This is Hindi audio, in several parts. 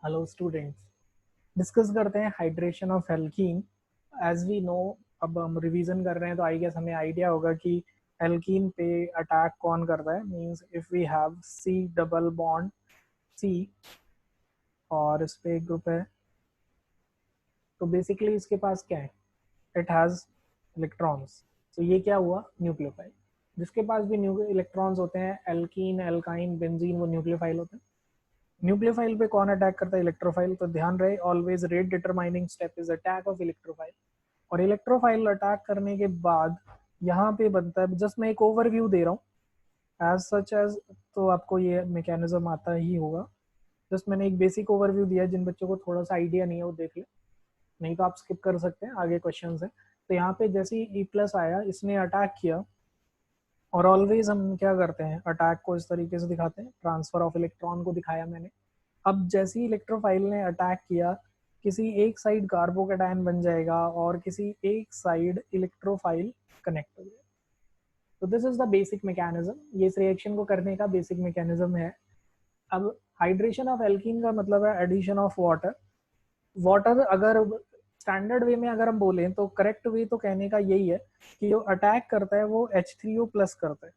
हेलो स्टूडेंट्स, डिस्कस करते हैं hydration of alkene. As we know, अब हम रिवीजन कर रहे हैं तो आई गेस हमें आइडिया होगा कि एल्कीन पे अटैक कौन करता है। Means if we have C double bond C और इस पे एक ग्रुप है, तो बेसिकली इसके पास क्या है? It has electrons. तो ये क्या हुआ? न्यूक्लियोफाइल। जिसके पास भी इलेक्ट्रॉन्स होते हैं, एल्कीन, एल्काइन, बेंजीन, वो न्यूक्लियोफाइल होते हैं। न्यूक्लियोफाइल पे कौन अटैक करता है? इलेक्ट्रोफाइल। तो ध्यान रहे, always rate determining step is attack of electrophile. और इलेक्ट्रोफाइल अटैक करने के बाद यहाँ पे बनता है, जस्ट मैं एक ओवरव्यू दे रहा हूँ एज सच एज, तो आपको ये मैकेनिज्म आता ही होगा। जस्ट मैंने एक बेसिक ओवरव्यू दिया है, जिन बच्चों को थोड़ा सा आइडिया नहीं है वो देख ले, नहीं तो आप स्किप कर सकते हैं, आगे क्वेश्चन है। तो यहाँ पे जैसे ही ई प्लस आया, इसने अटैक किया। और ऑलवेज हम क्या करते हैं, अटैक को इस तरीके से दिखाते हैं, ट्रांसफर ऑफ इलेक्ट्रॉन को दिखाया मैंने। अब जैसे ही इलेक्ट्रोफाइल ने अटैक किया, किसी एक साइड कार्बोकेटायन बन जाएगा और किसी एक साइड इलेक्ट्रोफाइल कनेक्ट हो जाएगा। तो this is the basic mechanism, ये इस रिएक्शन को करने का बेसिक मैकेनिज्म है। अब हाइड्रेशन ऑफ एल्कीन का मतलब है एडिशन ऑफ वाटर। वाटर अगर स्टैंडर्ड वे में अगर हम बोलें तो करेक्ट वे तो कहने का यही है कि जो अटैक करता है वो H3O प्लस करता है।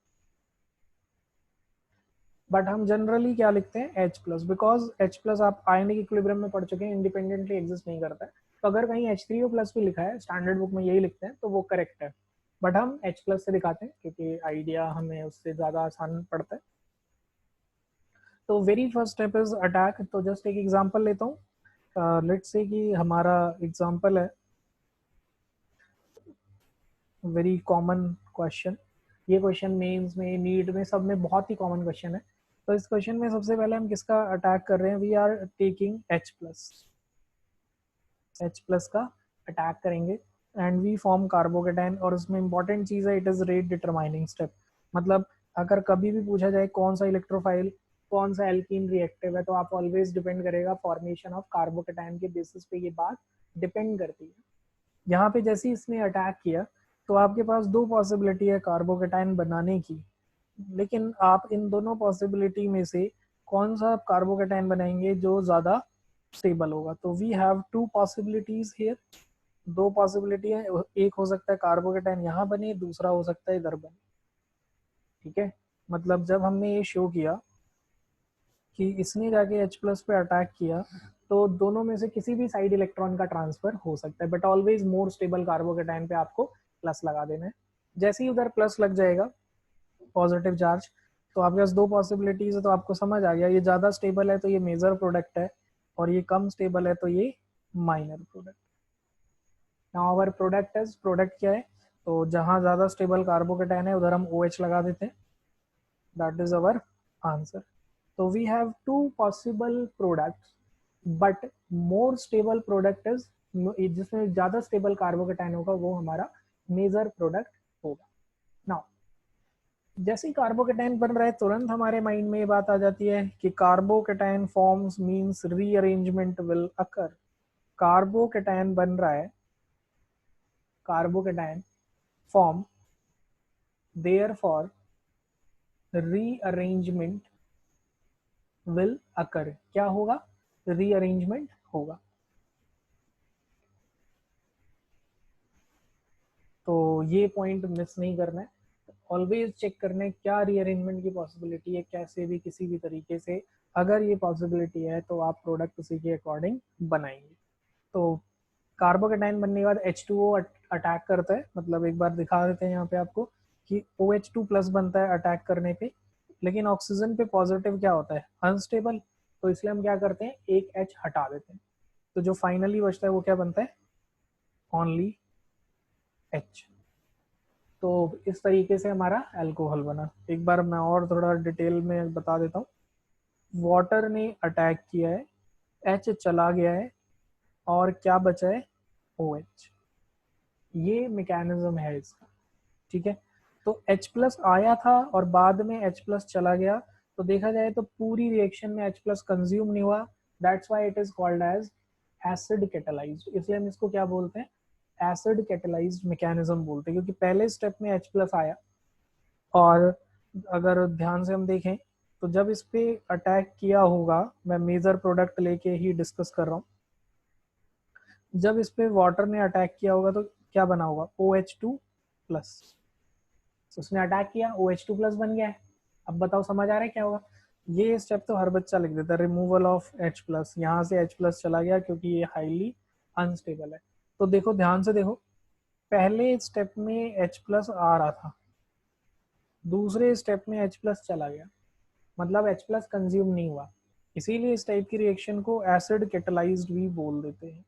बट हम जनरली क्या लिखते हैं? H plus, because H plus आप आयनिक इक्विलिब्रियम में पढ़ चुके हैं, इंडिपेंडेंटली एग्जिस्ट नहीं करता है। तो अगर कहीं H3O प्लस भी लिखा है, स्टैंडर्ड बुक में यही लिखते हैं, तो वो करेक्ट है। बट हम H प्लस से दिखाते हैं क्योंकि आइडिया हमें उससे ज़्यादा आसान पड़ता है। तो very first step is attack. तो जस्ट एक एग्जांपल लेता हूँ। लेट्स से कि हमारा एग्जांपल है वेरी कॉमन क्वेश्चन। ये क्वेश्चन मेंस में, नीट में, सब में बहुत ही कॉमन क्वेश्चन है। तो इस क्वेश्चन में सबसे पहले हम किसका अटैक कर रहे हैं? We are taking H plus. H plus का अटैक करेंगे एंड वी फॉर्म कार्बोकेटाइन। और उसमें इंपॉर्टेंट चीज़ है, it is rate determining step. मतलब अगर कभी भी पूछा जाए कौन सा इलेक्ट्रोफाइल, कौन सा एल्कीन रिएक्टिव है, तो आप ऑलवेज डिपेंड करेगा फॉर्मेशन ऑफ कार्बोकेटाइन के बेसिस पे ये बात डिपेंड करती है। यहाँ पे जैसे ही इसने अटैक किया, तो आपके पास दो पॉसिबिलिटी है कार्बोकेटाइन बनाने की। लेकिन आप इन दोनों पॉसिबिलिटी में से कौन सा कार्बोकेटाइन बनाएंगे जो ज़्यादा स्टेबल होगा? तो we have two possibilities here. दो पॉसिबिलिटी है, एक हो सकता है कार्बोकेटाइन यहाँ बने, दूसरा हो सकता है इधर बने। ठीक है, मतलब जब हमने ये शो किया कि इसने जाके H प्लस पे अटैक किया, तो दोनों में से किसी भी साइड इलेक्ट्रॉन का ट्रांसफर हो सकता है, but always more stable carbocation पे आपको प्लस लगा देना है। जैसे ही उधर प्लस लग जाएगा, पॉजिटिव चार्ज, तो आपके पास दो पॉसिबिलिटीज है। तो आपको समझ आ गया, ये ज़्यादा स्टेबल है तो ये मेजर प्रोडक्ट है, और ये कम स्टेबल है तो ये minor product. Now our product is, product क्या है? तो जहाँ ज़्यादा स्टेबल कार्बोकेटाइन है उधर हम OH लगा देते हैं। That is our answer. So we have two possible products, but more stable product is, जिसमें ज़्यादा स्टेबल कार्बोकेटाइन होगा वो हमारा मेजर प्रोडक्ट होगा। नाउ जैसे ही कार्बोकेटाइन बन रहा है, तुरंत हमारे माइंड में ये बात आ जाती है कि carbocation forms means rearrangement will occur. Carbocation बन रहा है, carbocation form, therefore rearrangement will occur. क्या होगा? रीअरेंजमेंट होगा। तो ये पॉइंट मिस नहीं करना है, ऑलवेज चेक करना है क्या रीअरेंजमेंट की पॉसिबिलिटी है, कैसे भी किसी भी तरीके से। अगर ये पॉसिबिलिटी है तो आप प्रोडक्ट उसी के अकॉर्डिंग बनाएंगे। तो कार्बोकेटाइन बनने के बाद H2O अटैक करता है। मतलब एक बार दिखा देते हैं यहाँ पे आपको कि OH2 प्लस बनता है अटैक करने पे, लेकिन ऑक्सीजन पे पॉजिटिव क्या होता है? अनस्टेबल। तो इसलिए हम क्या करते हैं, एक H हटा देते हैं। तो जो फाइनली बचता है वो क्या बनता है? Only H। तो इस तरीके से हमारा अल्कोहल बना। एक बार मैं और थोड़ा डिटेल में बता देता हूँ। वाटर ने अटैक किया है, H चला गया है, और क्या बचा है? OH। ये मैकेनिज्म है इसका। ठीक है, तो H प्लस आया था और बाद में H प्लस चला गया, तो देखा जाए तो पूरी रिएक्शन में H प्लस कंज्यूम नहीं हुआ। That's why it is called as acid catalysed. इसलिए हम इसको क्या बोलते हैं? एसिड कैटेलाइज्ड मैकेनिज्म बोलते हैं, क्योंकि पहले स्टेप में H प्लस आया। और अगर ध्यान से हम देखें तो जब इस पे अटैक किया होगा, मैं मेजर प्रोडक्ट लेके ही डिस्कस कर रहा हूँ, जब इस पे वाटर ने अटैक किया होगा तो क्या बना होगा, OH2 प्लस। उसने अटैक किया, OH2 प्लस बन गया है। अब बताओ समझ आ रहा है क्या होगा। ये स्टेप तो हर बच्चा लिख देता है, रिमूवल ऑफ H प्लस, यहाँ से H प्लस चला गया क्योंकि ये हाईली अनस्टेबल है। तो देखो ध्यान से देखो, पहले स्टेप में H प्लस आ रहा था, दूसरे स्टेप में H प्लस चला गया, मतलब H प्लस कंज्यूम नहीं हुआ। इसीलिए इस टाइप की रिएक्शन को एसिड कैटेलाइज्ड भी बोल देते हैं।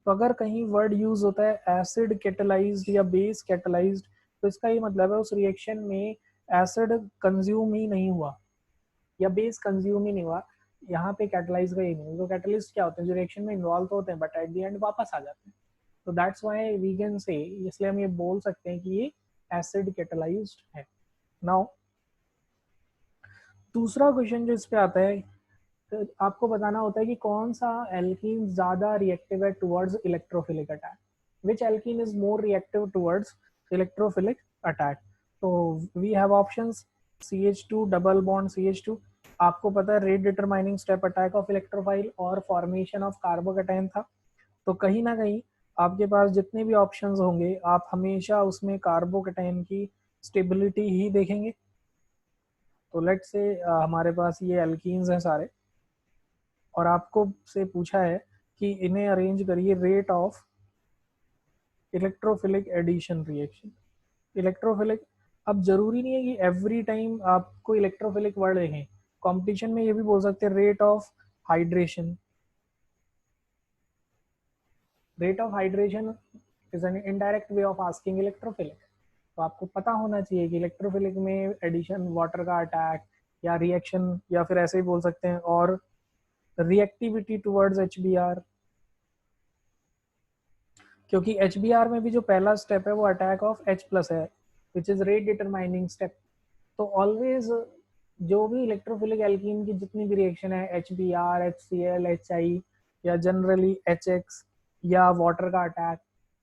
तो अगर कहीं वर्ड यूज होता है एसिड कैटेलाइज्ड या बेस कैटेलाइज्ड, तो इसका ये मतलब है उस रिएक्शन में एसिड कंज्यूम ही नहीं हुआ या बेस कंज्यूम ही नहीं हुआ। यहाँ पे कैटेलाइज का ही नहीं, तो कैटलिस्ट क्या होते हैं, जो रिएक्शन में इन्वॉल्व तो होते हैं बट एट द एंड वापस आ जाते हैं। तो that's why we can say, इसलिए हम ये बोल सकते हैं कि ये एसिड कैटेलाइज्ड है। नाउ दूसरा क्वेश्चन जो इस पे आता है, तो आपको बताना होता है कि कौन सा एल्कीन ज्यादा रिएक्टिव है towards electrophilic attack, which alkene is more reactive towards electrophilic attack. तो we have options, CH2 double bond CH2, आपको पता है rate determining step attack of electrophile और फॉर्मेशन ऑफ कार्बोकैटायन था। तो कहीं ना कहीं आपके पास जितने भी ऑप्शंस होंगे आप हमेशा उसमें कार्बोकैटायन की स्टेबिलिटी ही देखेंगे। तो लेट्स से हमारे पास ये एल्कीन्स हैं सारे, और आपको से पूछा है कि इन्हें अरेंज करिए rate of electrophilic addition reaction. Electrophilic, अब जरूरी नहीं है कि एवरी टाइम आपको इलेक्ट्रोफिलिक वर्ड लिखें, कंपटीशन में ये भी बोल सकते हैं rate of hydration. Rate of hydration is an indirect way of asking electrophilic. तो आपको पता होना चाहिए कि इलेक्ट्रोफिलिक में एडिशन वाटर का अटैक या रिएक्शन, या फिर ऐसे ही बोल सकते हैं, और रिएक्टिविटी टुवर्ड्स HBr, क्योंकि HBr में भी जो पहला स्टेप है वो अटैक ऑफ H प्लस है, which is rate determining step. तो ऑलवेज जो भी इलेक्ट्रोफिलिक एल्कीन की जितनी भी रिएक्शन है, HBr, HCl, HI या जनरली HX या वाटर का अटैक,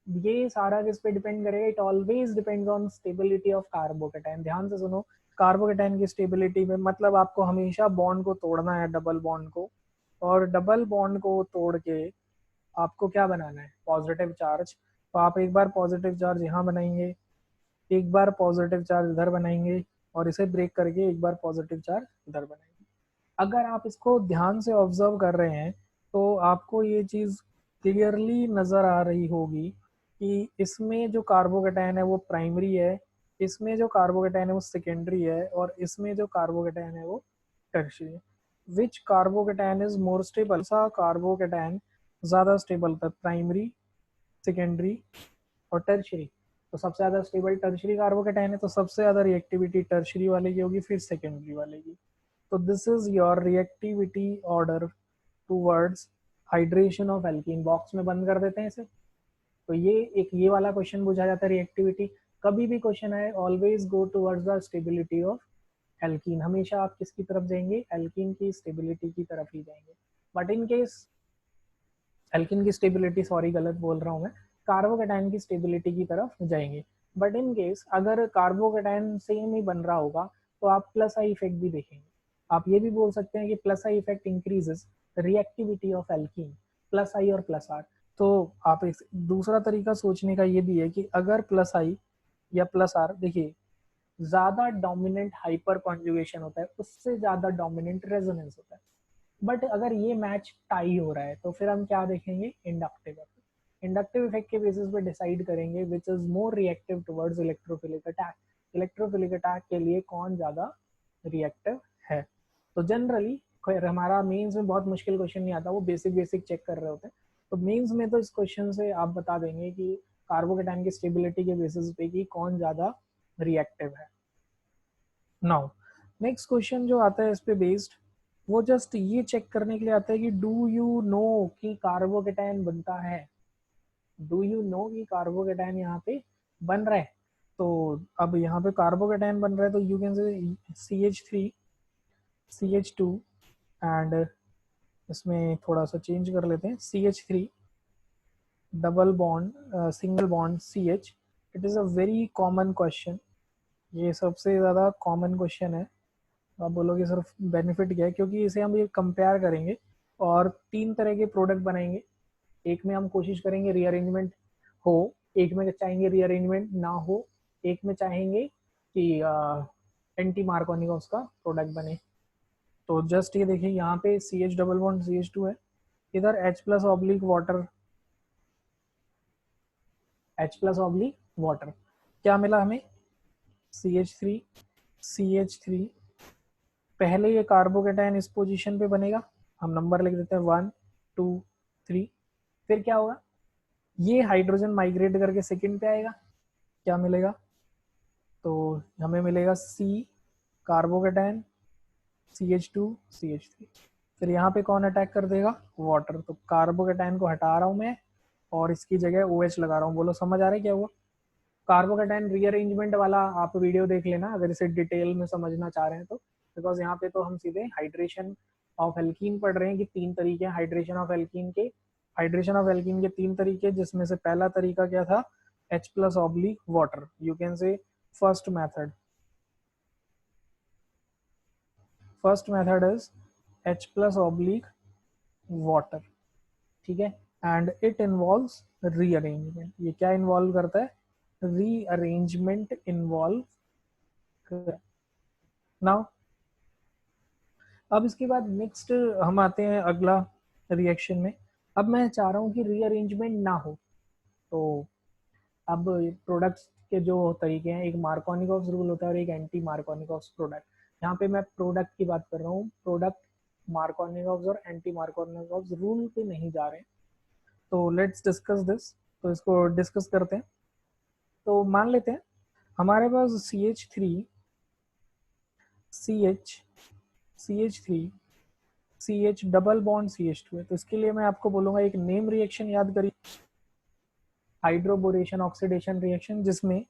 ये सारा किस पे डिपेंड करेगा, it always depends on stability of carbocation. ध्यान से सुनो, कार्बोकैटायन की स्टेबिलिटी में मतलब आपको हमेशा बॉन्ड को तोड़ना है, डबल बॉन्ड को, और डबल बॉन्ड को तोड़ के आपको क्या बनाना है, पॉजिटिव चार्ज। तो आप एक बार पॉजिटिव चार्ज यहाँ बनाएंगे, एक बार पॉजिटिव चार्ज इधर बनाएंगे, और इसे ब्रेक करके एक बार पॉजिटिव चार्ज इधर बनाएंगे। अगर आप इसको ध्यान से ऑब्जर्व कर रहे हैं तो आपको ये चीज़ क्लियरली नज़र आ रही होगी कि इसमें जो कार्बोकैटायन है वो प्राइमरी है, इसमें जो कार्बोकैटायन है वो सेकेंडरी है, और इसमें जो कार्बोकैटायन है वो टर्शियरी है। विच कार्बोकैटायन इज मोर स्टेबल, सा कार्बोकैटायन ज़्यादा स्टेबल था, प्राइमरी, सेकेंडरी और टर्शियरी। तो सबसे ज़्यादा स्टेबल टर्शियरी कार्बोकैटायन है, तो सबसे ज़्यादा रिएक्टिविटी टर्शियरी वाले की होगी, फिर सेकेंडरी वाले की। तो this is your reactivity order towards hydration of alkene. Box में बंद कर देते हैं इसे। तो ये एक ये वाला क्वेश्चन पूछा जाता है रिएक्टिविटी। कभी भी क्वेश्चन आए always go towards the stability of alkene, हमेशा आप किसकी तरफ जाएंगे, एल्कीन की स्टेबिलिटी की तरफ ही जाएंगे। बट इन केस एल्किन की स्टेबिलिटी, सॉरी गलत बोल रहा हूँ मैं, कार्बोकैटायन की स्टेबिलिटी की तरफ जाएंगे। बट इन केस अगर कार्बोकैटायन सेम ही बन रहा होगा तो आप प्लस आई इफेक्ट भी देखेंगे। आप ये भी बोल सकते हैं कि plus I effect increases reactivity of alkene, plus I और प्लस आर। तो आप एक दूसरा तरीका सोचने का ये भी है कि अगर प्लस आई या प्लस आर, देखिए ज्यादा डोमिनेंट हाइपर कॉन्जुगेशन होता है उससे ज्यादा डोमिनेंट रेजोनेंस होता है। बट अगर ये मैच टाई हो रहा है तो फिर हम क्या देखेंगे, इंडक्टिव इफेक्ट। इंडक्टिव इफेक्ट के बेसिस पे डिसाइड करेंगे which is more reactive towards electrophilic attack, electrophilic attack के लिए कौन ज्यादा रिएक्टिव है। तो जनरली हमारा मेंस में बहुत मुश्किल क्वेश्चन नहीं आता, वो बेसिक बेसिक चेक कर रहे होते हैं। तो मेंस में तो इस क्वेश्चन से आप बता देंगे कि कार्बोकैटायन की स्टेबिलिटी के बेसिस पे कि कौन ज्यादा रिएक्टिव है। नाउ नेक्स्ट क्वेश्चन जो आता है इस पे बेस्ड, वो जस्ट ये चेक करने के लिए आता है कि डू यू नो कि कार्बोकैटायन बनता है, डू यू नो कि कार्बोकैटायन यहाँ पे बन रहा है। तो अब यहाँ पे कार्बोकैटायन बन रहा है तो you can say CH3 CH2 and इसमें थोड़ा सा चेंज कर लेते हैं, CH3 double bond single bond CH। It is a very common question, ये सबसे ज़्यादा कॉमन क्वेश्चन है। आप बोलोगे सर बेनिफिट क्या है, क्योंकि इसे हम ये कंपेयर करेंगे और तीन तरह के प्रोडक्ट बनाएंगे। एक में हम कोशिश करेंगे रीअरेंजमेंट हो, एक में चाहेंगे रीअरेंजमेंट ना हो, एक में चाहेंगे कि एंटी मार्कोनिकॉफ का प्रोडक्ट बने। तो जस्ट ये देखिए यहाँ पे C H double bond C H two है, इधर H plus oblique water, H plus oblique water, क्या मिला हमें C H three, C H three. पहले ये कार्बोकेटायन इस पोजीशन पे बनेगा, हम नंबर लिख देते हैं 1 2 3। फिर क्या होगा, ये हाइड्रोजन माइग्रेट करके सेकंड पे आएगा, क्या मिलेगा, तो हमें मिलेगा C carbocation C H two C H three. फिर यहाँ पे कौन अटैक कर देगा, वाटर, तो कार्बोकेटायन को हटा रहा हूँ मैं और इसकी जगह ओ OH लगा रहा हूँ। बोलो समझ आ रहा है क्या हुआ। कार्बोकेटायन रीअरेंजमेंट वाला आप वीडियो देख लेना अगर इसे डिटेल में समझना चाह रहे हैं तो, बिकॉज यहाँ पे तो हम सीधे हाइड्रेशन ऑफ एल्कीन पढ़ रहे हैं कि तीन तरीके हैं हाइड्रेशन ऑफ एल्कीन के। हाइड्रेशन ऑफ एल्कीन के तीन तरीके, जिसमें से पहला तरीका क्या था, H plus oblique water, you can say first method, first method is H plus oblique water, ठीक है। एंड इट इन्वॉल्व्स रीअरेंजमेंट, ये क्या इन्वॉल्व करता है, रीअरेंजमेंट इन्वॉल्व कर। नाउ अब इसके बाद नेक्स्ट हम आते हैं अगला रिएक्शन में। अब मैं चाह रहा हूँ कि रीअरेंजमेंट ना हो, तो अब प्रोडक्ट्स के जो तरीके हैं, एक मार्कोनिकॉफ रूल होता है और एक एंटी मार्कोनिकॉफ प्रोडक्ट। यहाँ पे मैं प्रोडक्ट की बात कर रहा हूँ, प्रोडक्ट मार्कोनिकॉफ और एंटी मार्कोनिकॉफ रूल पे नहीं जा रहे हैं। तो लेट्स डिस्कस दिस, तो इसको डिस्कस करते हैं। तो मान लेते हैं हमारे पास C H three C H C H three C H double bond C H two है। तो इसके लिए मैं आपको बोलूंगा एक नेम रिएक्शन याद करिए, हाइड्रोबोरेशन ऑक्सीडेशन रिएक्शन, जिसमें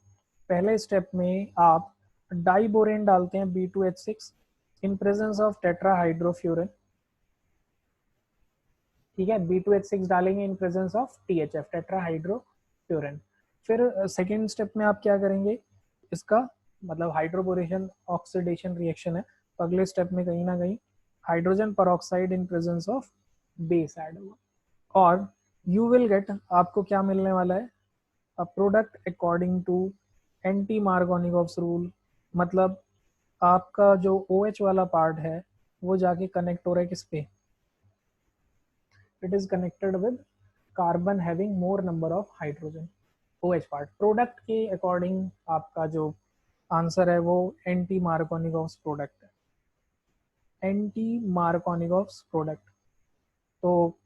पहले स्टेप में आप डाइबोरेन डालते हैं B2H6 इन प्रेजेंस ऑफ टेट्राहाइड्रोफ्यूरन, ठीक है। B2H6 डालेंगे इन प्रेजेंस ऑफ THF टेट्राहाइड्रोफ्यूरन। फिर सेकेंड स्टेप में आप क्या करेंगे, इसका मतलब हाइड्रोबोरेशन ऑक्सीडेशन रिएक्शन है, तो अगले स्टेप में कहीं ना कहीं hydrogen peroxide in presence of base add होगा और यू विल गेट, आपको क्या मिलने वाला है, a product according to anti Markovnikov rule. मतलब आपका जो OH वाला पार्ट है वो जाके कनेक्ट हो रहा है किस पे, it is connected with carbon having more number of hydrogen, OH part. Product के अकॉर्डिंग आपका जो आंसर है वो एंटी मार्कोनिकॉफ प्रोडक्ट है, एंटी मार्कोनिकॉफ प्रोडक्ट। तो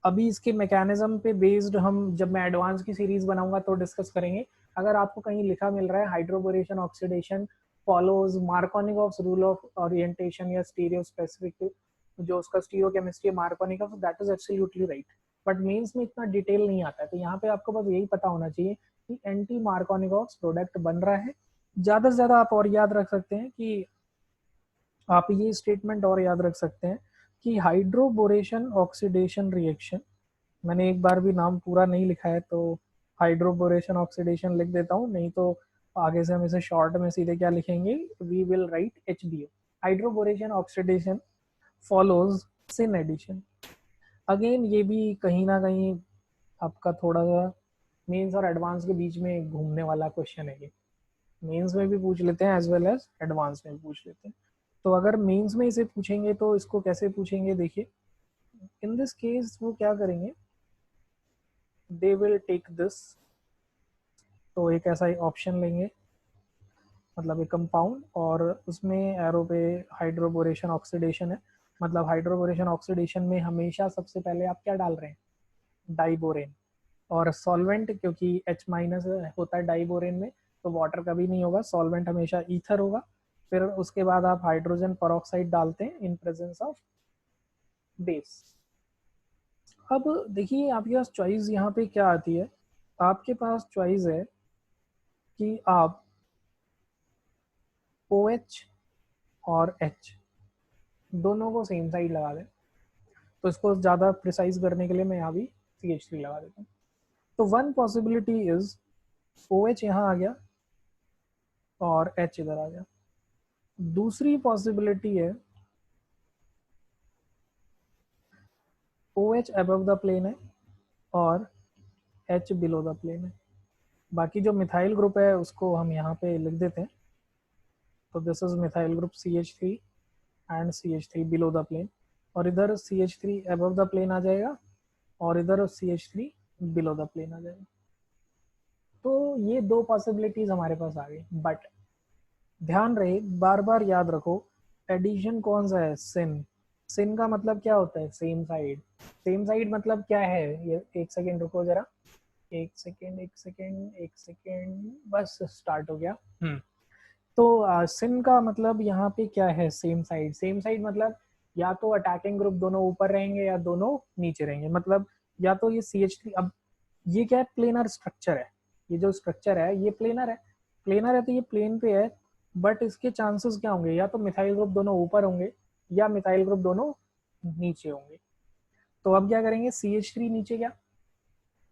अभी इसके मैकेनिज्म पे बेस्ड हम जब मैं एडवांस की सीरीज बनाऊंगा तो डिस्कस करेंगे। अगर आपको कहीं लिखा मिल रहा है hydroboration oxidation follows Markovnikov rule of orientation या स्टीरियो स्पेसिफिक, जो उसका स्टीरियो केमिस्ट्री है Markovnikov, that is absolutely right. But mains में इतना डिटेल नहीं आता है, तो यहाँ पे आपको बस यही पता होना चाहिए कि एंटी मार्कोनिकॉफ प्रोडक्ट बन रहा है। ज्यादा से ज्यादा आप और याद रख सकते हैं कि आप ये स्टेटमेंट और याद रख सकते हैं कि हाइड्रोबोरेशन ऑक्सीडेशन रिएक्शन, मैंने एक बार भी नाम पूरा नहीं लिखा है तो हाइड्रोबोरेशन ऑक्सीडेशन लिख देता हूँ, नहीं तो आगे से हम इसे शॉर्ट में सीधे क्या लिखेंगे, we will write HBO। Hydroboration oxidation follows syn addition. Again ये भी कहीं ना कहीं आपका थोड़ा सा मेंस और एडवांस के बीच में घूमने वाला क्वेश्चन है, ये मेंस में भी पूछ लेते हैं एज वेल एज एडवांस में भी पूछ लेते हैं। तो अगर मेंस में इसे पूछेंगे तो इसको कैसे पूछेंगे, देखिए इन दिस केस वो क्या करेंगे, दे विल टेक दिस, तो एक ऐसा ही ऑप्शन लेंगे, मतलब एक कंपाउंड और उसमें एरो पे हाइड्रोबोरेशन ऑक्सीडेशन है। मतलब हाइड्रोबोरेशन ऑक्सीडेशन में हमेशा सबसे पहले आप क्या डाल रहे हैं, डाइबोरेन, और सॉल्वेंट क्योंकि H माइनस होता है डाइबोरेन में, तो वाटर कभी नहीं होगा, सॉल्वेंट हमेशा ईथर होगा। फिर उसके बाद आप हाइड्रोजन परऑक्साइड डालते हैं इन प्रेजेंस ऑफ बेस। अब देखिए आपके पास चॉइस यहाँ पे क्या आती है, आपके पास चॉइस है कि आप OH और H दोनों को सेम साइड लगा दें। तो इसको ज़्यादा प्रिसाइज करने के लिए मैं यहाँ भी CH3 लगा देता हूँ। तो वन पॉसिबिलिटी इज OH यहाँ आ गया और H इधर आ गया, दूसरी पॉसिबिलिटी है OH अबव द प्लेन है और H बिलो द प्लेन है। बाकी जो मिथाइल ग्रुप है उसको हम यहाँ पे लिख देते हैं। तो this is methyl group CH3 and CH3 below the plane, और इधर CH3 अबव द प्लेन आ जाएगा और इधर CH3 बिलो द प्लेन आ जाएगा। तो ये दो पॉसिबिलिटीज हमारे पास आ गई, बट ध्यान रहे, बार बार याद रखो, एडिशन कौन सा है? सिन। सिन का मतलब क्या होता है? Same side. सेम साइड मतलब क्या है? ये एक सेकेंड रुको जरा, एक सेकेंड एक सेकेंड एक सेकेंड, बस स्टार्ट हो गया। तो सिन का मतलब यहाँ पे क्या है? Same side. सेम साइड मतलब या तो अटैकिंग ग्रुप दोनों ऊपर रहेंगे या दोनों नीचे रहेंगे। मतलब या तो ये CH3, अब ये क्या है? प्लेनर स्ट्रक्चर है। ये जो स्ट्रक्चर है ये प्लेनर है। प्लेनर है तो ये प्लेन पे है, बट इसके चांसेस क्या होंगे? या तो मिथाइल ग्रुप दोनों ऊपर होंगे या मिथाइल ग्रुप दोनों नीचे होंगे। तो अब क्या करेंगे? CH3 नीचे, क्या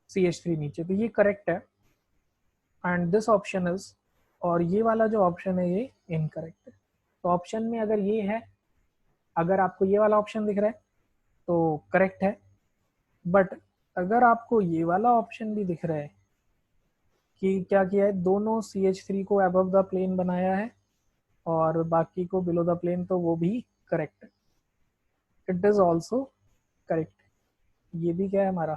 CH3 नीचे, तो ये करेक्ट है एंड दिस ऑप्शन इज, और ये वाला जो ऑप्शन है ये इनकरेक्ट है। तो ऑप्शन में अगर ये है, अगर आपको ये वाला ऑप्शन दिख रहा है तो करेक्ट है, बट अगर आपको ये वाला ऑप्शन भी दिख रहा है कि क्या किया है, दोनों CH3 को अबव द प्लेन बनाया है और बाकी को बिलो द प्लेन, तो वो भी करेक्ट है। It is also correct. ये भी क्या है हमारा?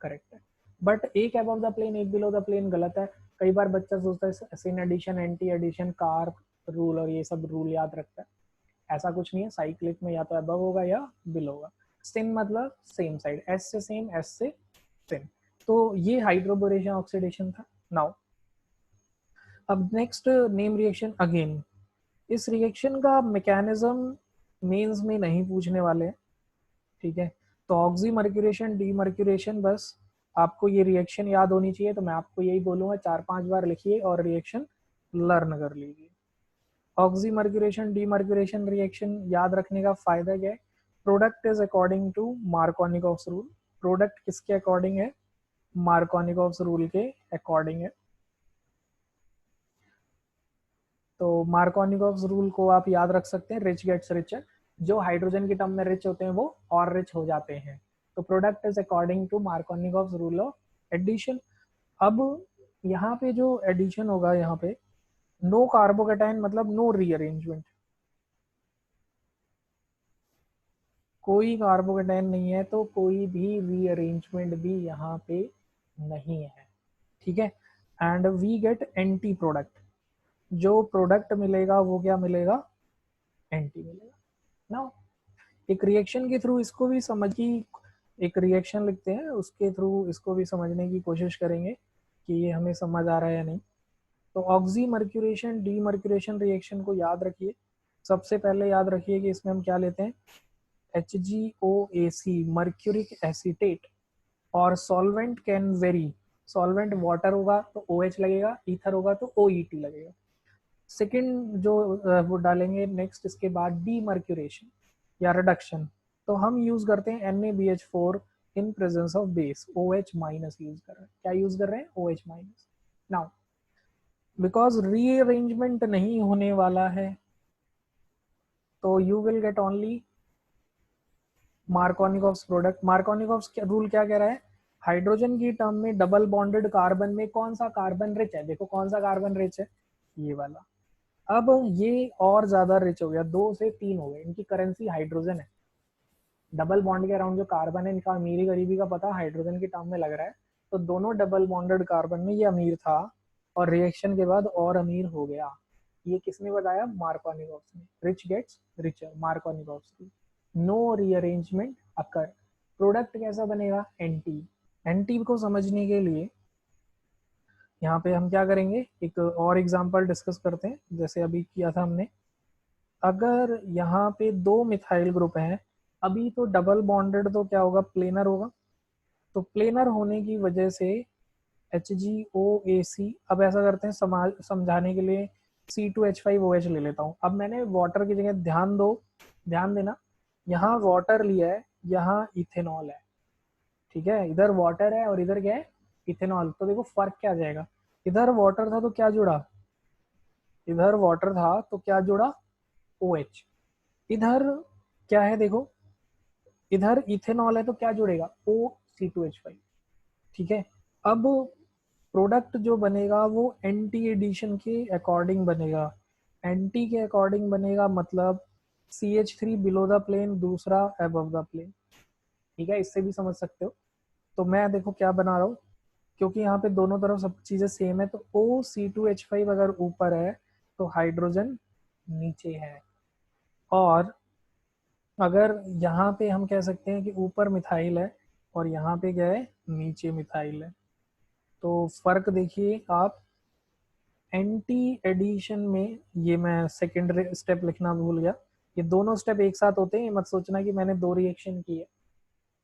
करेक्ट है। बट एक अबव द प्लेन एक बिलो द प्लेन गलत है। कई बार बच्चा सोचता है सिन एडिशन, एंटी एडिशन, कार रूल और ये सब रूल याद रखता है। ऐसा कुछ नहीं है। साइक्लिक में या तो अबव होगा या बिलो होगा। सिन मतलब सेम साइड, एस से सेम, एस से सिन। तो ये हाइड्रोबोरेशन ऑक्सीडेशन था। नाउ अब नेक्स्ट नेम रिएक्शन अगेन। इस रिएक्शन का मैकेनिज्म मेंस में नहीं पूछने वाले हैं, ठीक है। तो ऑक्सी मर्क्यूरेशन, डी मर्क्यूरेशन, बस आपको ये रिएक्शन याद होनी चाहिए। तो मैं आपको यही बोलूंगा, 4-5 बार लिखिए और रिएक्शन लर्न कर लीजिए। Oxymercuration, demercuration reaction याद रखने का फायदा क्या है? Product is according to Markovnikov's rule. Product किसके अकॉर्डिंग है? मार्कोनिकॉफ्स रूल के अकॉर्डिंग है। तो मार्कोनिकॉफ्स रूल को आप याद रख सकते हैं, रिच गेट्स रिचर। जो हाइड्रोजन की टर्म में रिच होते हैं वो और रिच हो जाते हैं। तो product is according to Markovnikov's rule of addition. अब यहाँ पे जो एडिशन होगा, यहाँ पे नो कार्बोकेटाइन मतलब नो रीअरेंजमेंट, कोई कार्बोकेटाइन नहीं है तो कोई भी रीअरेंजमेंट भी यहाँ पे नहीं है, ठीक है। And we get anti product. जो प्रोडक्ट मिलेगा वो क्या मिलेगा? एंटी मिलेगा। नाउ एक रिएक्शन के थ्रू इसको भी समझ की, एक रिएक्शन लिखते हैं उसके थ्रू इसको भी समझने की कोशिश करेंगे कि ये हमें समझ आ रहा है या नहीं। तो oxy mercuration, demercuration reaction को याद रखिए। सबसे पहले याद रखिए कि इसमें हम क्या लेते हैं? HgOAc, mercuric acetate. और solvent can vary. Solvent water होगा तो OH लगेगा, ईथर होगा तो OET लगेगा। सेकेंड जो वो डालेंगे नेक्स्ट इसके बाद डीमर्क्यूरेशन या रिडक्शन। तो हम यूज करते हैं NaBH4 in presence of base, OH minus use कर रहे हैं। क्या यूज कर रहे हैं? OH minus. Now because rearrangement नहीं होने वाला है तो you will get only Markovnikov's product. Markovnikov's rule क्या कह रहा है? हाइड्रोजन की टर्म में डबल बॉन्डेड कार्बन में कौन सा कार्बन रिच है? देखो कौन सा कार्बन रिच है? ये वाला। अब ये और ज्यादा रिच हो गया, 2 से 3 हो गए। इनकी करेंसी हाइड्रोजन है। डबल बॉन्ड के अराउंड जो कार्बन है इनका अमीरी गरीबी का पता हाइड्रोजन की टर्म में लग रहा है। तो दोनों डबल बॉन्डेड कार्बन में ये अमीर था और रिएक्शन के बाद और अमीर हो गया। ये किसने बताया? मार्कोनिकॉफ्स ने। रिच गेट्स रिचर, मार्कोनिकॉफ्स की। नो रीअरेंजमेंट अकर। प्रोडक्ट कैसा बनेगा? एंटी। एंटी को समझने के लिए यहाँ पे हम क्या करेंगे, एक और एग्जांपल डिस्कस करते हैं जैसे अभी किया था हमने। अगर यहाँ पे 2 मिथाइल ग्रुप हैं, अभी तो डबल बॉन्डेड तो क्या होगा? प्लेनर होगा। तो प्लेनर होने की वजह से HgOAc, अब ऐसा करते हैं समझाने के लिए C2H5OH ले लेता हूँ। अब मैंने वाटर की जगह, ध्यान दो, ध्यान देना, यहाँ वाटर लिया है, यहाँ इथेनॉल है, ठीक है। इधर वाटर है और इधर क्या है? इथेनॉल। तो देखो फर्क क्या आ जाएगा? इधर वाटर था तो क्या जुड़ा? इधर वाटर था तो क्या जुड़ा? OH। इधर क्या है देखो, इधर इथेनॉल है तो क्या जुड़ेगा, O C2H5। ठीक है। अब प्रोडक्ट जो बनेगा वो एंटी एडिशन के अकॉर्डिंग बनेगा। एंटी के अकॉर्डिंग बनेगा मतलब CH3 बिलो द प्लेन, दूसरा अबव द प्लेन। ठीक है, इससे भी समझ सकते हो। तो मैं देखो क्या बना रहा हूँ, क्योंकि यहाँ पे दोनों तरफ सब चीजें सेम है, तो O C2H5 अगर ऊपर है तो हाइड्रोजन नीचे है। और अगर यहाँ पे हम कह सकते हैं कि ऊपर मिथाइल है और यहाँ पे क्या है, नीचे मिथाइल है। तो फर्क देखिए आप, एंटी एडिशन में, ये मैं सेकेंड स्टेप लिखना भूल गया, ये दोनों स्टेप एक साथ होते हैं, मत सोचना कि मैंने दो रिएक्शन की है।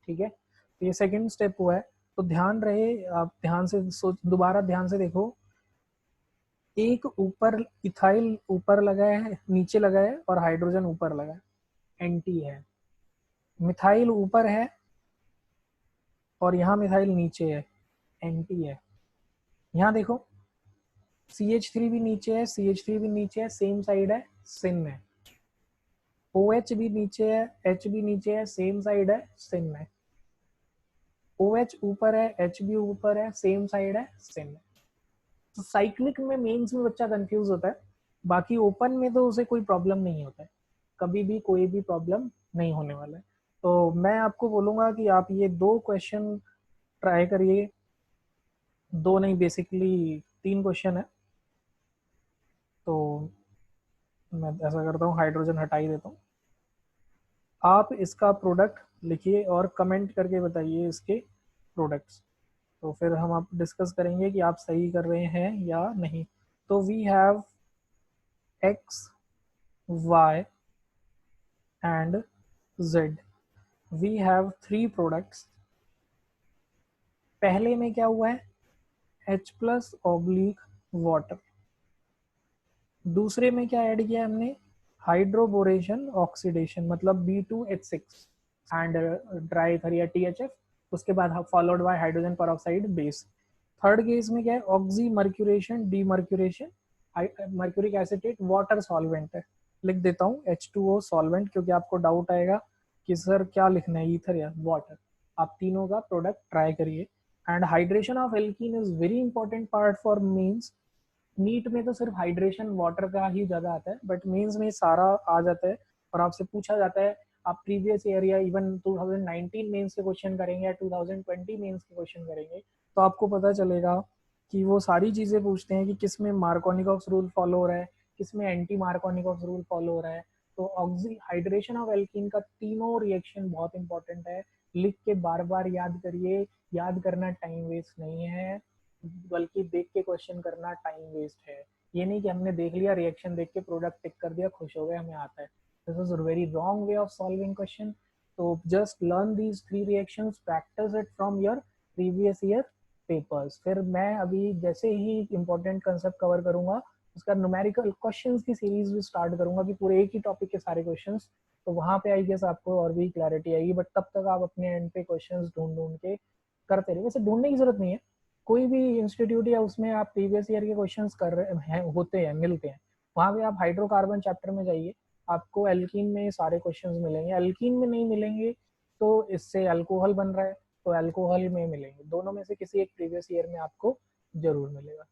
ठीक है, तो ये सेकेंड स्टेप हुआ है। तो ध्यान रहे, आप ध्यान से सोच, दोबारा ध्यान से देखो, एक ऊपर इथाइल ऊपर लगा है, नीचे लगा है, और हाइड्रोजन ऊपर लगा है, एंटी है। मिथाइल ऊपर है और यहाँ मिथाइल नीचे है, एंटी है। यहाँ देखो CH3 भी नीचे है, CH3 भी नीचे है, सेम साइड है, सिन है। OH भी नीचे है, H भी नीचे है, सेम साइड है, सिन है। OH ऊपर है, H भी ऊपर है, सेम साइड है, सिन है। तो साइक्लिक में मेंस में बच्चा कंफ्यूज होता है, बाकी ओपन में तो उसे कोई प्रॉब्लम नहीं होता है, कभी भी कोई भी प्रॉब्लम नहीं होने वाला है। तो मैं आपको बोलूंगा कि आप ये दो क्वेश्चन ट्राई करिए, दो नहीं बेसिकली 3 क्वेश्चन है। तो मैं ऐसा करता हूँ, हाइड्रोजन हटा ही देता हूँ। आप इसका प्रोडक्ट लिखिए और कमेंट करके बताइए इसके प्रोडक्ट्स। तो फिर हम आप डिस्कस करेंगे कि आप सही कर रहे हैं या नहीं। तो we have X, Y and Z। We have 3 products. पहले में क्या हुआ है, H+/वाटर। दूसरे में क्या ऐड किया हमने, हाइड्रोबोरेशन ऑक्सीडेशन, मतलब B2H6 एंड ड्राई करिए THF, उसके बाद followed by hydrogen peroxide base. Third case में क्या है, oxy mercuration demercuration, mercuric acetate water solvent है। लिख देता हूँ H2O सॉल्वेंट, क्योंकि आपको डाउट आएगा कि सर क्या लिखना है, ईथर या वाटर। आप तीनों का प्रोडक्ट ट्राई करिए। And hydration of alkene is very important part for mains. NEET में तो सिर्फ हाइड्रेशन वाटर का ही ज्यादा आता है, बट मेंस में सारा आ जाता है और आपसे पूछा जाता है। आप प्रीवियस ईयर या इवन 2019 मेंस के क्वेश्चन करेंगे या 2020 मेंस के क्वेश्चन करेंगे, तो आपको पता चलेगा कि वो सारी चीजें पूछते हैं कि किस में मार्कोनिकॉक्स रूल फॉलो हो रहा है, किस में एंटी मार्कोनिकॉक्स रूल फॉलो हो रहा है। तो ऑक्सी हाइड्रेशन ऑफ एल्कीन का तीनों रिएक्शन बहुत इंपॉर्टेंट है। लिख के बार बार याद करिए, याद करना टाइम वेस्ट नहीं है, बल्कि देख के क्वेश्चन करना टाइम वेस्ट है। ये नहीं कि हमने देख लिया, रिएक्शन देख के प्रोडक्ट टिक कर दिया, खुश हो गए, हमें आता है। This is very wrong way of solving question. तो just learn these 3 reactions, practice it from your previous year papers. फिर मैं अभी जैसे ही इंपॉर्टेंट कंसेप्ट कवर करूंगा, उसका न्यूमेरिकल क्वेश्चंस की सीरीज भी स्टार्ट करूंगा कि पूरे एक ही टॉपिक के सारे क्वेश्चंस। तो वहां पे आई गेस आपको और भी क्लैरिटी आएगी, बट तब तक आप अपने एंड पे क्वेश्चंस ढूंढ ढूंढ के करते रहिए। वैसे ढूंढने की जरूरत नहीं है, कोई भी इंस्टीट्यूट या उसमें आप प्रीवियस ईयर के क्वेश्चंस कर रहे हैं, होते हैं, मिलते हैं। वहाँ पे आप हाइड्रोकार्बन चैप्टर में जाइए, आपको एल्कीन में सारे क्वेश्चंस मिलेंगे। एल्कीन में नहीं मिलेंगे तो इससे अल्कोहल बन रहा है, तो अल्कोहल में मिलेंगे। दोनों में से किसी एक प्रीवियस ईयर में आपको जरूर मिलेगा।